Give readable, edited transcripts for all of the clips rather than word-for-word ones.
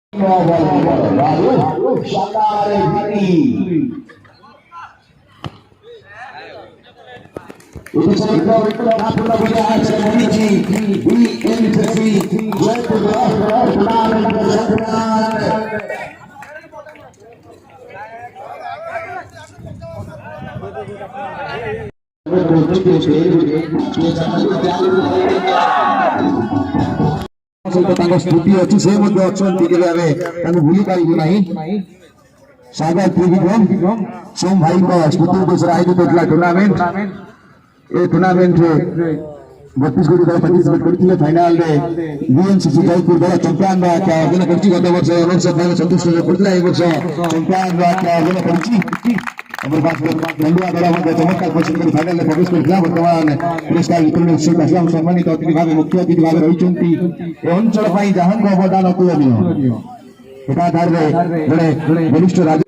Lalu Syakar Hadi. Itu cerita apa namanya acara meniji BNTC Jaipur turnamen nasional. तंग स्मृति अच्छी से अच्छा भूली पार सागर त्रिविक्रम सोम भाई स्मृति उद्देश्य आयोजित होता टूर्णामेंट ए टूर्णामेंट 32 कोटी दल पार्टिसिपेट करथिले फाइनल रे बीएनसीसी जयपुर दल चैंपियन बा क्या अर्जन करछि गत वर्ष अनुसार भाई संतोष करथिले ए वर्ष चैंपियन बा क्या अर्जन करछि हमर पास नंदुआ दल मध्ये चमत्कार प्रदर्शन कर फाइनल रे प्रवेश करथिला वर्तमान पुरस्कार वितरण उत्सव आश्रम सम्मानित अतिथि भाग मुख्य अतिथि भाग रहिचंती ए अंचल पई जहां अवदान अतुलनीय एटा धार रे जड़े वरिष्ठ राज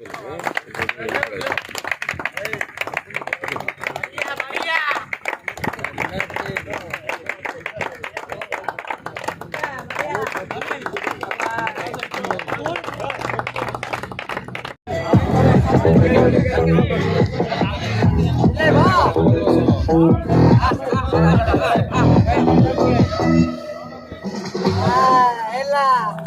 Ella.